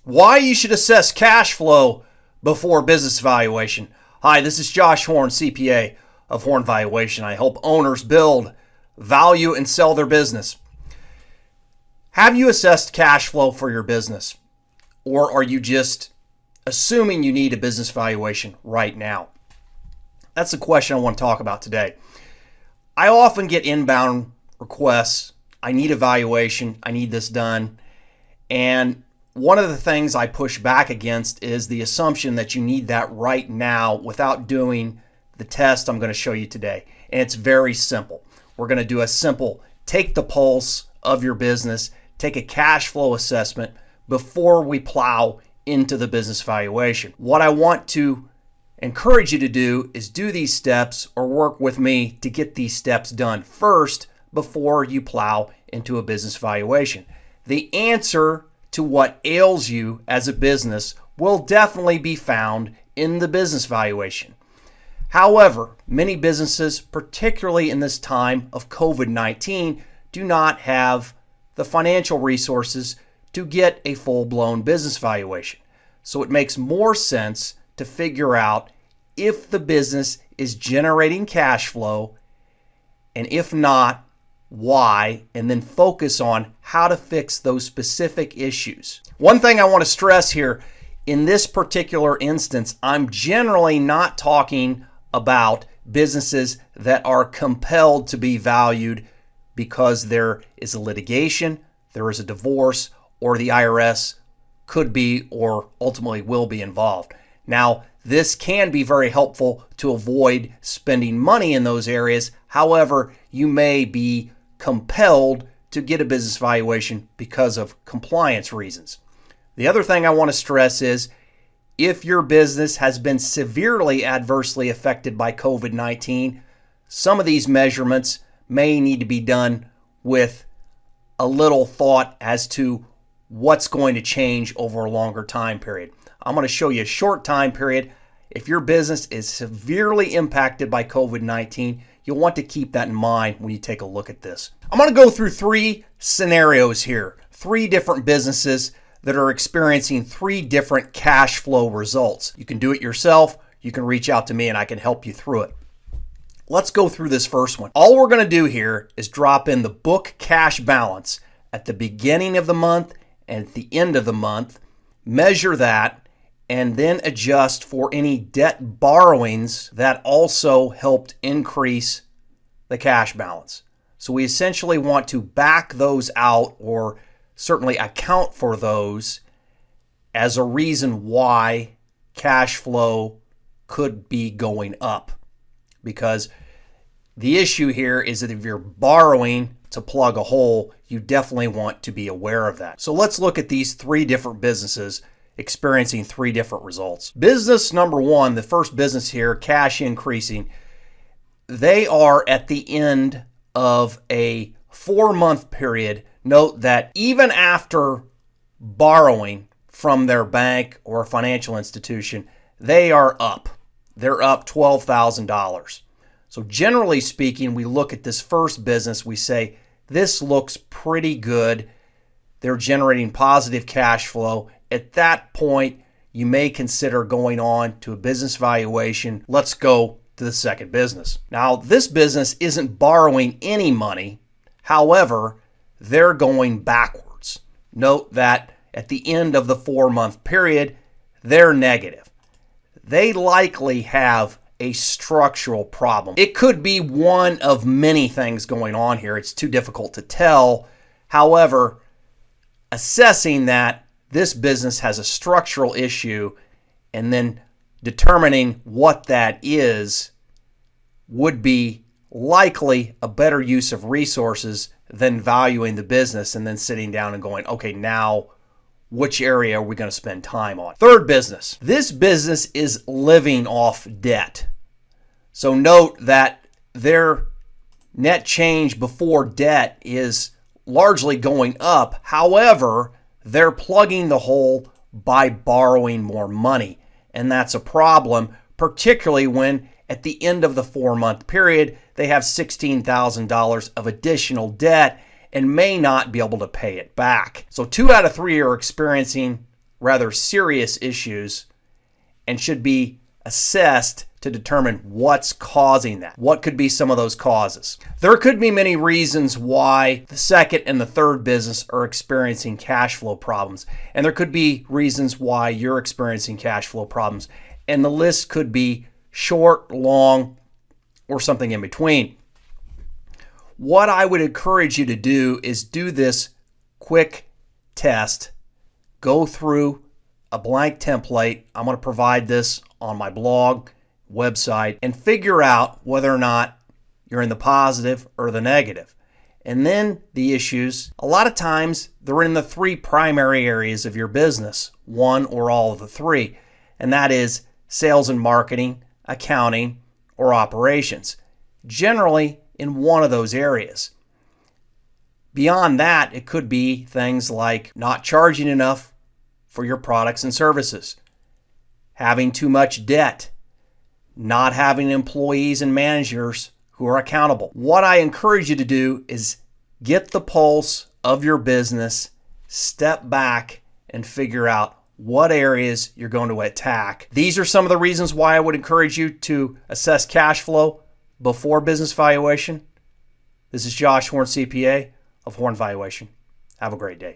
Why you should assess cash flow before business valuation. Hi, this is Josh Horn, CPA of Horn Valuation. I help owners build, value, and sell their business. Have you assessed cash flow for your business? Or are you just assuming you need a business valuation right now? That's the question I want to talk about today. I often get inbound requests. I need a valuation. I need this done. And one of the things I push back against is the assumption that you need that right now without doing the test I'm going to show you today. And it's very simple. We're going to do a simple take the pulse of your business, take a cash flow assessment before we plow into the business valuation. What I want to encourage you to do is do these steps or work with me to get these steps done first before you plow into a business valuation. The answer to what ails you as a business will definitely be found in the business valuation. However, many businesses, particularly in this time of COVID-19, do not have the financial resources to get a full-blown business valuation. So it makes more sense to figure out if the business is generating cash flow, and if not, why, and then focus on how to fix those specific issues. One thing I want to stress here, in this particular instance, I'm generally not talking about businesses that are compelled to be valued because there is a litigation, there is a divorce, or the IRS could be or ultimately will be involved. Now, this can be very helpful to avoid spending money in those areas. However, you may be compelled to get a business valuation because of compliance reasons. The other thing I want to stress is if your business has been severely adversely affected by COVID-19, some of these measurements may need to be done with a little thought as to what's going to change over a longer time period. I'm going to show you a short time period. If your business is severely impacted by COVID-19, you'll want to keep that in mind when you take a look at this. I'm going to go through three scenarios here, three different businesses that are experiencing three different cash flow results. You can do it yourself. You can reach out to me and I can help you through it. Let's go through this first one. All we're going to do here is drop in the book cash balance at the beginning of the month and at the end of the month, measure that, and then adjust for any debt borrowings that also helped increase the cash balance. So we essentially want to back those out or certainly account for those as a reason why cash flow could be going up. Because the issue here is that if you're borrowing to plug a hole, you definitely want to be aware of that. So let's look at these three different businesses experiencing three different results. Business number one, the first business here, cash increasing, they are at the end of a 4-month period. Note that even after borrowing from their bank or financial institution, they are up. They're up $12,000. So generally speaking, we look at this first business, we say, this looks pretty good. They're generating positive cash flow. At that point, you may consider going on to a business valuation. Let's go to the second business. Now, this business isn't borrowing any money. However, they're going backwards. Note that at the end of the 4-month period, they're negative. They likely have a structural problem. It could be one of many things going on here. It's too difficult to tell. However, assessing that this business has a structural issue and then determining what that is would be likely a better use of resources than valuing the business and then sitting down and going, okay, now which area are we going to spend time on? Third business. This business is living off debt. So note that their net change before debt is largely going up. However, they're plugging the hole by borrowing more money. And that's a problem, particularly when at the end of the 4-month period, they have $16,000 of additional debt and may not be able to pay it back. So 2 out of 3 are experiencing rather serious issues and should be assessed to determine what's causing that. What could be some of those causes? There could be many reasons why the second and the third business are experiencing cash flow problems. And there could be reasons why you're experiencing cash flow problems. And the list could be short, long, or something in between. What I would encourage you to do is do this quick test. Go through a blank template. I'm going to provide this on my blog, website, and figure out whether or not you're in the positive or the negative. And then the issues, a lot of times they're in the three primary areas of your business, one or all of the three, and that is sales and marketing, accounting, or operations. Generally in one of those areas. Beyond that, it could be things like not charging enough for your products and services, having too much debt, not having employees and managers who are accountable. What I encourage you to do is get the pulse of your business, step back, and figure out what areas you're going to attack. These are some of the reasons why I would encourage you to assess cash flow before business valuation. This is Josh Horn, CPA of Horn Valuation. Have a great day.